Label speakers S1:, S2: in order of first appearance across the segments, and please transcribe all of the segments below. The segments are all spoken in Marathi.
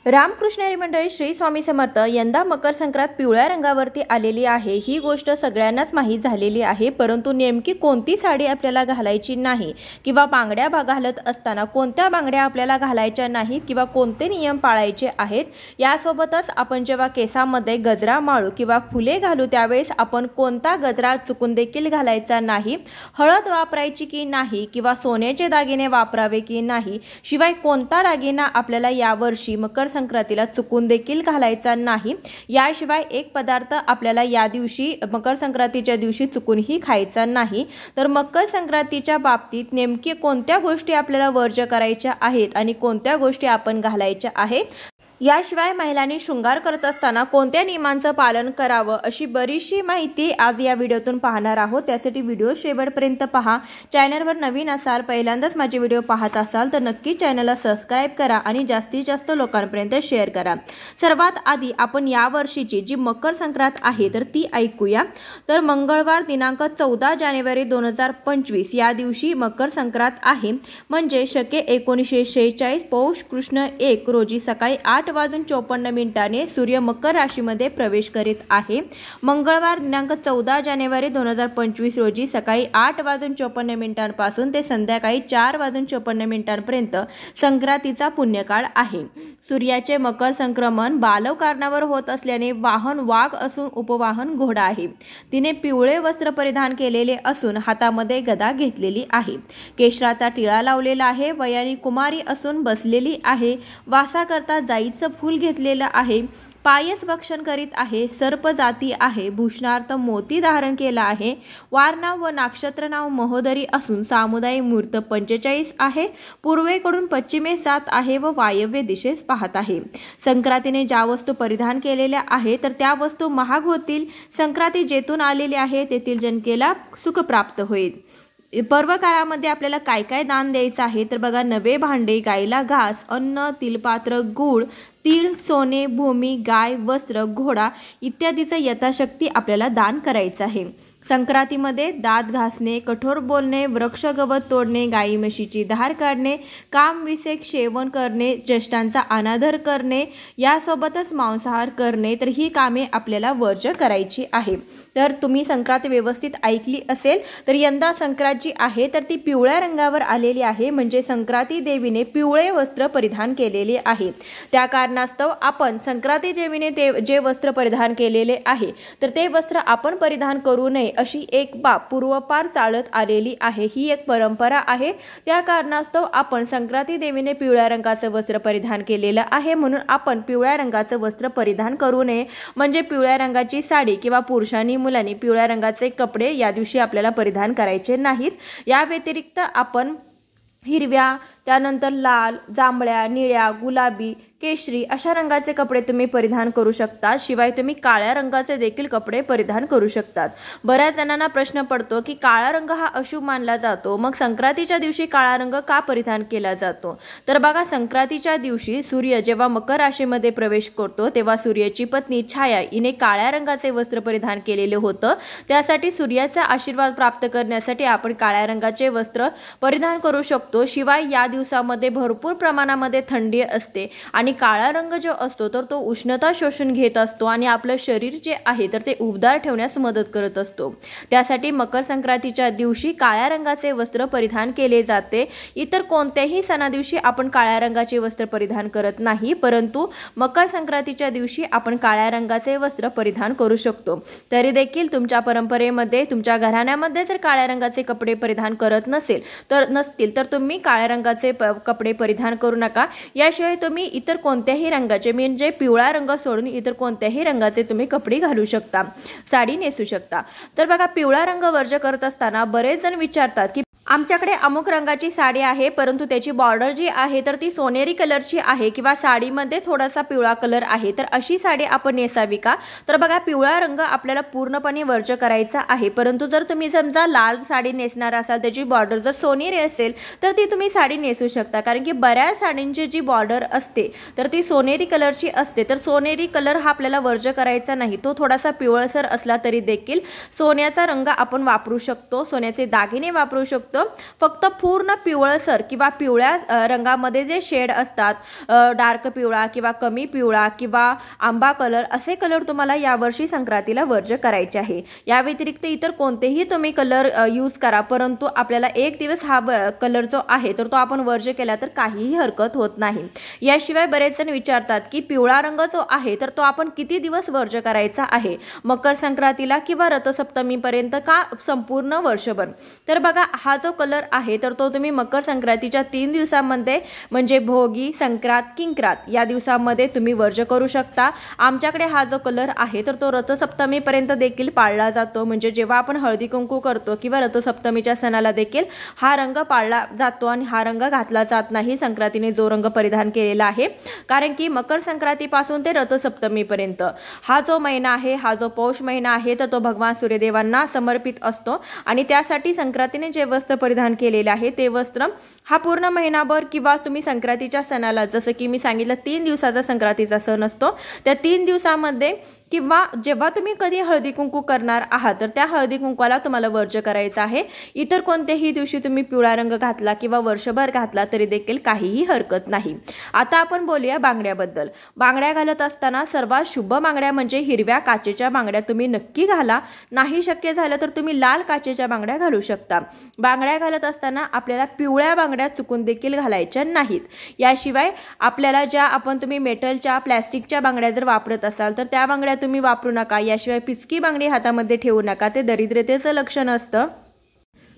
S1: रामकृष्ण हरी मंडळी श्री स्वामी समर्थ यंदा मकर संक्रांत पिवळ्या रंगावरती आलेली आहे। ही गोष्ट सगळ्यांनाच माहीत झालेली आहे, परंतु नेमकी कोणती साडी आपल्याला घालायची नाही किंवा बांगड्या घालत असताना कोणत्या बांगड्या आपल्याला घालायच्या नाहीत किंवा कोणते नियम पाळायचे आहेत, यासोबतच आपण जेव्हा केसामध्ये गजरा माळू किंवा फुले घालू त्यावेळेस आपण कोणता गजरा चुकून देखील घालायचा नाही, हळद वापरायची की नाही किंवा सोन्याचे दागिने वापरावे की नाही, शिवाय कोणता दागिना आपल्याला यावर्षी मकर संक्रांतीला चुकून देखील घालायचा नाही। याशिवाय एक पदार्थ आपल्याला या दिवशी मकर संक्रांतीच्या दिवशी चुकूनही खायचा नाही। तर मकर संक्रांतीच्या बाबतीत नेमकी कोणत्या गोष्टी आपल्याला वर्ज्य करायच्या आहेत आणि कोणत्या गोष्टी आपण घालायच्या आहेत, याशिवाय महिलांनी शृंगार करत असताना कोणत्या नियमांचं पालन करावं अशी बरीचशी माहिती आज या व्हिडिओतून पाहणार आहोत। त्यासाठी व्हिडिओ शेवटपर्यंत पहा। चॅनलवर नवीन असाल, पहिल्यांदाच माझे व्हिडिओ पाहत असाल तर नक्की चॅनलला सबस्क्राइब करा आणि जास्तीत जास्त लोकांपर्यंत शेअर करा। सर्वात आधी आपण या वर्षीची जी मकर संक्रांत आहे तर ती ऐकूया। तर मंगळवार दिनांक 14 जानेवारी 2025 या दिवशी मकर संक्रांत आहे, म्हणजे शके 1946 पौष कृष्ण 1 रोजी सकाळी 8:54 सूर्य मकर राशीमध्ये प्रवेश करीत आहे। मंगळवार दिनांक 14 जानेवारी 2025 रोजी सकाळी 8:54 पासून ते संध्याकाळी 4:54 संक्रांतीचा पुण्यकाळ आहे। सूर्याचे मकर संक्रमण बालव कारणावर होत असल्याने वाहन वाघ असून उपवाहन घोडा आहे। तिने पिवळे वस्त्र परिधान केलेले असून हातामध्ये गदा घेतलेली आहे। केशराचा टिळा लावलेला आहे। वयाने कुमारी असून बसलेली आहे। वासाकरता जाईचं फूल घेतलेलं आहे। पायस भक्षण करीत आहे। सर्प जाती आहे। भूषणार्थ मोती धारण केला आहे। वारनाव व नक्षत्र नाव महोदरी असून सामुदायिक मुहूर्त 45 आहे। पूर्वेकडून पश्चिमेस जात आहे व वायव्य दिशेस पाहत आहे। संक्रांतीने ज्या वस्तू परिधान केलेल्या आहे तर त्या वस्तू महाग होतील। संक्रांती जेथून आलेली आहे तेथील जनतेला सुख प्राप्त होईल। पर्व काळामध्ये आपल्याला काय काय दान द्यायचं आहे तर बघा, नवे भांडे, गायला घास, अन्न, तिलपात्र, गूळ, तीळ, सोने, भूमी, गाय, वस्त्र, घोडा इत्यादीचं यथाशक्ती आपल्याला दान करायचं आहे। संक्रांतीमध्ये दात घासणे, कठोर बोलणे, वृक्ष गवत तोडणे, गाई म्हशीची धार काढणे, कामविषयक सेवन करणे, ज्येष्ठांचा अनादर करणे, यासोबतच मांसाहार करणे, तर ही कामे आपल्याला वर्ज्य करायची आहे। तर तुम्ही संक्रांत व्यवस्थित ऐकली असेल तर यंदा संक्रांत जी आहे तर ती पिवळ्या रंगावर आलेली आहे, म्हणजे संक्रांती देवीने पिवळे वस्त्र परिधान केलेले आहे। त्या कारणास्तव आपण संक्रांती देवीने जे वस्त्र परिधान केलेले आहे तर ते वस्त्र आपण परिधान करू नये अशी एक बाब पूर्वपार चालत आलेली आहे। ही एक परंपरा आहे। त्या कारणास्तव आपण संक्रांती देवीने पिवळ्या रंगाचं वस्त्र परिधान केलेलं आहे, म्हणून आपण पिवळ्या रंगाचं वस्त्र परिधान करू नये, म्हणजे पिवळ्या रंगाची साडी किंवा पुरुषांनी मुलांनी पिवळ्या रंगाचे कपडे या दिवशी आपल्याला परिधान करायचे नाहीत। या व्यतिरिक्त आपण हिरव्या, त्यानंतर लाल, जांभळ्या, निळ्या, गुलाबी, केशरी अशा रंगाचे कपडे तुम्ही परिधान करू शकता। शिवाय तुम्ही काळ्या रंगाचे देखील कपडे परिधान करू शकतात। बऱ्याच जणांना प्रश्न पडतो की काळा रंग हा अशुभ मानला जातो, मग संक्रांतीच्या दिवशी काळा रंग का परिधान केला जातो? तर बघा, संक्रांतीच्या दिवशी सूर्य जेव्हा मकर राशीमध्ये प्रवेश करतो तेव्हा सूर्याची पत्नी छाया हिने काळ्या रंगाचे वस्त्र परिधान केलेले होतं। त्यासाठी सूर्याचा आशीर्वाद प्राप्त करण्यासाठी आपण काळ्या रंगाचे वस्त्र परिधान करू शकतो। शिवाय या दिवसामध्ये भरपूर प्रमाणामध्ये थंडी असते आणि काळा रंग जो असतो तर तो उष्णता शोषून घेत असतो आणि आपलं शरीर जे आहे तर ते उबदार ठेवण्यास मदत करत असतो। त्यासाठी मकर संक्रांतीच्या दिवशी काळ्या रंगाचे वस्त्र परिधान केले जाते। इतर कोणत्याही सणा दिवशी आपण काळ्या रंगाचे वस्त्र परिधान करत नाही, परंतु मकर संक्रांतीच्या दिवशी आपण काळ्या रंगाचे वस्त्र परिधान करू शकतो। तरी देखील तुमच्या परंपरेमध्ये, तुमच्या घराण्यामध्ये जर काळ्या रंगाचे कपडे परिधान करत नसतील तर तुम्ही काळ्या रंगाचे कपडे परिधान करू नका। याशिवाय तुम्ही इतर कोणत्याही रंगाचे, म्हणजे पिवळा रंग सोडून इतर कोणत्याही रंगाचे तुम्ही कपडे घालू शकता, साडी नेसू शकता। तर बघा, पिवळा रंग वर्ज्य करत असताना बरेच जण विचारतात की आमच्याकडे अमुक रंगाची साडी आहे, परंतु त्याची बॉर्डर जी आहे तर ती सोनेरी कलरची आहे किंवा साडीमध्ये थोडासा पिवळा कलर आहे, तर अशी साडी आपण नेसावी का? तर बघा, पिवळा रंग आपल्याला पूर्णपणे वर्ज्य करायचा आहे, परंतु जर तुम्ही समजा लाल साडी नेसणार असाल, त्याची बॉर्डर जर सोनेरी असेल तर ती तुम्ही साडी नेसू शकता, कारण की बऱ्याच साडींची जी बॉर्डर असते तर ती सोनेरी कलरची असते। तर सोनेरी कलर हा आपल्याला वर्ज्य करायचा नाही, तो थोडासा पिवळसर असला तरी देखील सोन्याचा रंग आपण वापरू शकतो, सोन्याचे दागिने वापरू शकतो। फक्त पूर्ण पिवळसर किंवा पिवळ्या रंगामध्ये जे शेड असतात, डार्क पिवळा किंवा कमी पिवळा किंवा आंबा कलर, असे कलर तुम्हाला यावर्षी संक्रांतीला वर्ज्य करायचे आहे। या व्यतिरिक्त इतर कोणतेही तुम्ही कलर यूज करा, परंतु आपल्याला एक दिवस हा कलर जो आहे तर तो आपण वर्ज्य केला तर काहीही हरकत होत नाही। याशिवाय बरेच जण विचारतात की पिवळा रंग जो आहे तर तो आपण किती दिवस वर्ज्य करायचा आहे, मकर संक्रांतीला किंवा रथसप्तमी पर्यंत का संपूर्ण वर्षभर? तर बघा, हा जो कलर आहे तर तो तुम्ही मकर संक्रांतीच्या 3 दिवसांमध्ये म्हणजे भोगी, संक्रांत, किंक्रात या दिवसांमध्ये तुम्ही वर्ज्य करू शकता। आमच्याकडे हा जो कलर आहे तर तो रथसप्तमी पर्यंत देखील पाळला जातो, म्हणजे जेव्हा आपण हळदी कुंकू करतो किंवा रथसप्तमीच्या सणाला देखील हा रंग पाळला जातो आणि हा रंग घातला जात नाही संक्रांतीने जो रंग परिधान केलेला आहे, कारण की मकर संक्रांतीपासून ते रथसप्तमीपर्यंत हा जो महिना आहे, हा जो पौष महिना आहे तर तो भगवान सूर्यदेवांना समर्पित असतो आणि त्यासाठी संक्रांतीने जे वस्त्र परिधान केलेले आहे ते वस्त्र हा पूर्ण महिनाभर किंवा तुम्ही संक्रांतीच्या सणाला, जसं की मी सांगितलं 3 दिवसाचा संक्रांतीचा सण असतो, त्या 3 दिवसामध्ये किंवा जेव्हा तुम्ही कधी हळदी कुंकू करणार आहात तर त्या हळदी कुंकवाला तुम्हाला वर्ज्य करायचं आहे। इतर कोणत्याही दिवशी तुम्ही पिवळा रंग घातला किंवा वर्षभर घातला तरी देखील काहीही हरकत नाही। आता आपण बोलूया बांगड्याबद्दल। बांगड्या घालत असताना सर्वात शुभ बांगड्या म्हणजे हिरव्या काचेच्या बांगड्या तुम्ही नक्की घाला, नाही शक्य झालं तर तुम्ही लाल काचेच्या बांगड्या घालू शकता। बांगड्या घालत असताना आपल्याला पिवळ्या बांगड्या चुकून देखील घालायच्या नाहीत। याशिवाय आपल्याला ज्या तुम्ही मेटलच्या, प्लॅस्टिकच्या बांगड्या जर वापरत असाल तर त्या बांगड्या तुम्ही वापरू नका। याशिवाय पिचकी बांगडी हातामध्ये ठेवू नका, ते दरिद्रतेचं लक्षण असतं।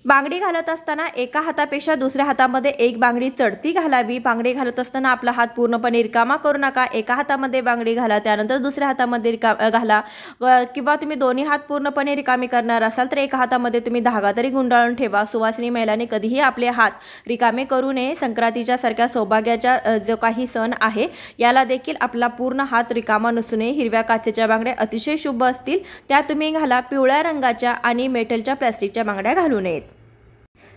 S1: बांगडी घालत असताना एका हातापेक्षा दुसऱ्या हातामध्ये एक बांगडी चढती घालावी। बांगडी घालत असताना आपला हात पूर्णपणे रिकामा करू नका, एका हातामध्ये बांगडी घाला, त्यानंतर दुसऱ्या हातामध्ये घाला, किंवा तुम्ही दोन्ही हात पूर्णपणे रिकामी करणार असाल तर एका हातामध्ये तुम्ही धागा तरी गुंडाळून ठेवा। सुवासिनी महिलांनी कधीही आपले हात रिकामे करू नये। संक्रांतीच्या सारख्या सौभाग्याचा जो काही सण आहे याला देखील आपला पूर्ण हात रिकामा नसू नये। हिरव्या काचेच्या बांगड्या अतिशय शुभ असतील त्या तुम्ही घाला, पिवळ्या रंगाच्या आणि मेटलच्या, प्लास्टिकच्या बांगड्या घालू नयेत।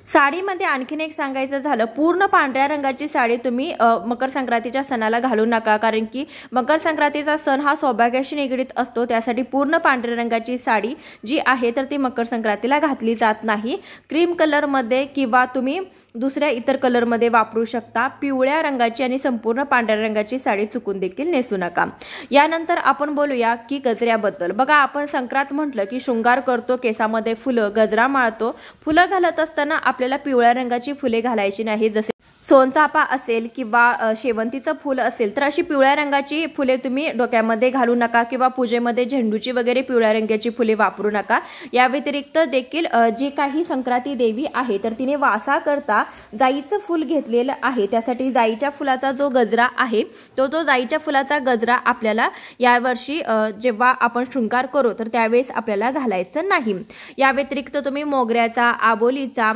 S1: साडीमध्ये आणखीन एक सांगायचं झालं, पूर्ण पांढऱ्या रंगाची साडी तुम्ही मकर संक्रांतीच्या सणाला घालू नका, कारण की मकर संक्रांतीचा सण हा सौभाग्याशी निगडीत असतो, त्यासाठी पूर्ण पांढऱ्या रंगाची साडी जी आहे तर ती मकर संक्रांतीला घातली जात नाही। क्रीम कलरमध्ये किंवा तुम्ही दुसऱ्या इतर कलरमध्ये वापरू शकता। पिवळ्या रंगाची आणि संपूर्ण पांढऱ्या रंगाची साडी चुकून देखील नेसू नका। यानंतर आपण बोलूया की गजऱ्याबद्दल। बघा, आपण संक्रांत म्हटलं की शृंगार करतो, केसामध्ये फुलं, गजरा माळतो। फुलं घालत असताना आपल्याला पिवळ्या रंगाची फुले घालायची नाही, जसे सोनचाफा असेल किंवा शेवंतीचं फूल असेल तर अशी पिवळ्या रंगाची फुले तुम्ही डोक्यामध्ये घालू नका, किंवा पूजेमध्ये झेंडूची वगैरे पिवळ्या रंगाची फुले वापरू नका। या व्यतिरिक्त देखील जी काही संक्रांती देवी आहे तर तिने वासा करता जाईचं फूल घेतलेलं आहे, त्यासाठी जाईच्या फुलाचा जो गजरा आहे तो जाईच्या फुलाचा गजरा आपल्याला यावर्षी जेव्हा आपण शृंगार करू तर त्यावेळेस आपल्याला घालायचं नाही। या व्यतिरिक्त तुम्ही मोगऱ्याचा, आबोलीचा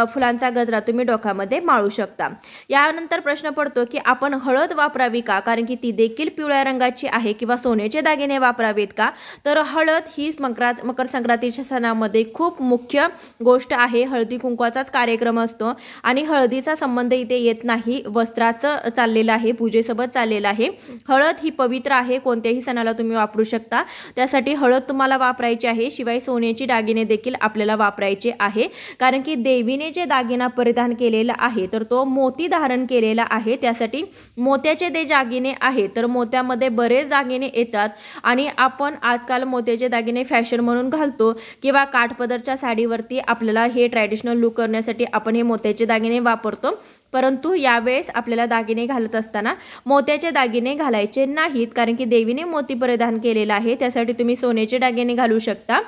S1: फुलांचा गजरा तुम्ही डोक्यामध्ये माळू शकता। यानंतर प्रश्न पडतो की आपण हळद वापरावी का, कारण की ती देखील पिवळ्या रंगाची आहे, किंवा सोन्याचे दागिने वापरावेत का? तर हळद ही मकर संक्रांतीच्या सणामध्ये खूप मुख्य गोष्ट आहे। हळदी कुंकवाचाच कार्यक्रम असतो आणि हळदीचा संबंध इथे येत नाही, वस्त्राचं चाललेलं आहे, पूजेसोबत चाललेलं आहे। हळद ही पवित्र आहे, कोणत्याही सणाला तुम्ही वापरू शकता, त्यासाठी हळद तुम्हाला वापरायची आहे। शिवाय सोन्याची दागिने देखील आपल्याला वापरायचे आहे, कारण की देवीने जे दागिना परिधान केलेला आहे तर तो मोती धारण केलेला आहे, त्यासाठी मोत्याचे जे दागिने आहेत तर मोत्यामध्ये बरेच दागिने येतात आणि आपण आजकाल मोत्याचे दागिने फॅशन म्हणून घालतो, किंवा काठपदरच्या साडीवरती आपल्याला हे ट्रॅडिशनल लुक करण्यासाठी आपण हे मोत्याचे दागिने वापरतो। परंतु यावेळेस आपल्याला दागिने घालत असताना मोत्याचे दागिने घालायचे नाहीत, कारण की देवीने मोती परिधान केलेला आहे, त्यासाठी तुम्ही सोन्याचे दागिने घालू शकता,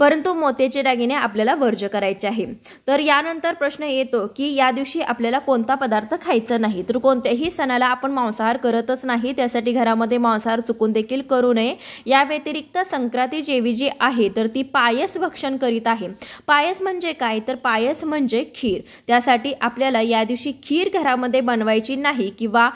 S1: परंतु मोत्याचे दागिने आपल्याला वर्ज्य करायचे आहे। तर यानंतर प्रश्न येतो की या दिवशी आपल्याला कोणता पदार्थ खायचा नाही, तर कोणत्याही सणाला आपण मांसाहार करतच नाही, त्यासाठी घरामध्ये मांसाहार चुकून देखील करू नये। या व्यतिरिक्त संक्रांती देवी जी आहे तर ती पायस भक्षण करीत आहे। पायस म्हणजे काय, तर पायस म्हणजे खीर, त्यासाठी आपल्याला या दिवशी खीर घरामध्ये बनवायची नाही, किंवा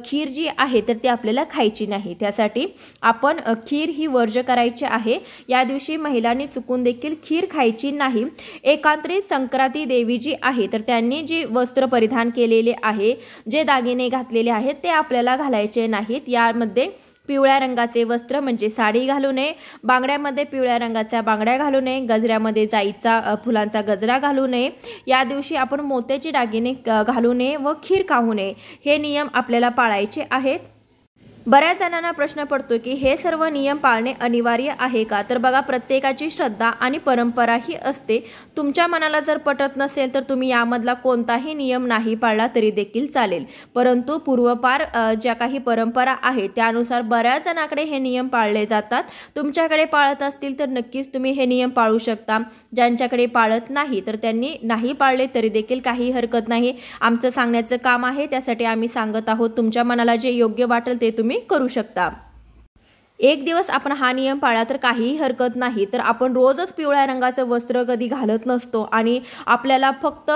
S1: खीर जी आहे तर ती आपल्याला खायची नाही, त्यासाठी आपण खीर ही वर्ज्य करायची आहे। या दिवशी महिलांनी चुकून देखील खीर खायची नाही। एकांतरित संक्रांती देवी जी आहे तर त्यांनी जी वस्त्र परिधान केलेले आहे, जे दागिने घातलेले आहेत ते आपल्याला घालायचे नाहीत। यामध्ये पिवळ्या रंगाचे वस्त्र म्हणजे साडी घालू नये, बांगड्यामध्ये पिवळ्या रंगाच्या बांगड्या घालू नये, गजऱ्यामध्ये जाईचा फुलांचा गजरा घालू नये, या दिवशी आपण मोत्याची दागिने घालू नये व खीर खाऊ नये, हे नियम आपल्याला पाळायचे आहेत। बऱ्याच जणांना प्रश्न पडतो की हे सर्व नियम पाळणे अनिवार्य आहे का? तर बघा, प्रत्येकाची श्रद्धा आणि परंपरा ही असते। तुमच्या मनाला जर पटत नसेल तर तुम्ही यामधला कोणताही नियम नाही पाळला तरी देखील चालेल, परंतु पूर्वपार ज्या काही परंपरा आहेत त्यानुसार बऱ्याच जणांकडे हे नियम पाळले जातात। तुमच्याकडे पाळत असतील तर नक्कीच तुम्ही हे नियम पाळू शकता। ज्यांच्याकडे पाळत नाही तर त्यांनी नाही पाळले तरी देखील काही हरकत नाही। आमचं सांगण्याचं काम आहे, त्यासाठी आम्ही सांगत आहोत। तुमच्या मनाला जे योग्य वाटेल ते तुम्ही करू शकता। एक दिवस आपण हा नियम पाळला तर काहीही हरकत नाही। तर आपण रोजच पिवळ्या रंगाचं वस्त्र कधी घालत नसतो आणि आपल्याला फक्त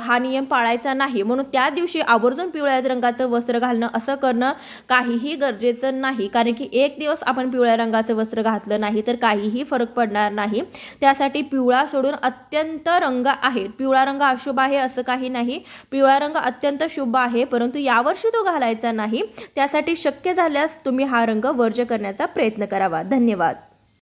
S1: हा नियम पाळायचा नाही म्हणून त्या दिवशी आवर्जून पिवळ्या रंगाचं वस्त्र घालणं असं करणं काहीही गरजेचं नाही, कारण की एक दिवस आपण पिवळ्या रंगाचं वस्त्र घातलं नाही तर काहीही फरक पडणार नाही। त्यासाठी पिवळा सोडून अत्यंत रंग आहेत, पिवळा रंग अशुभ आहे असं काही नाही, पिवळा रंग अत्यंत शुभ आहे, परंतु यावर्षी तो घालायचा नाही। त्यासाठी शक्य झाल्यास तुम्ही हा रंग वर्ज्य करण्याचा प्रयत्न करावा। धन्यवाद।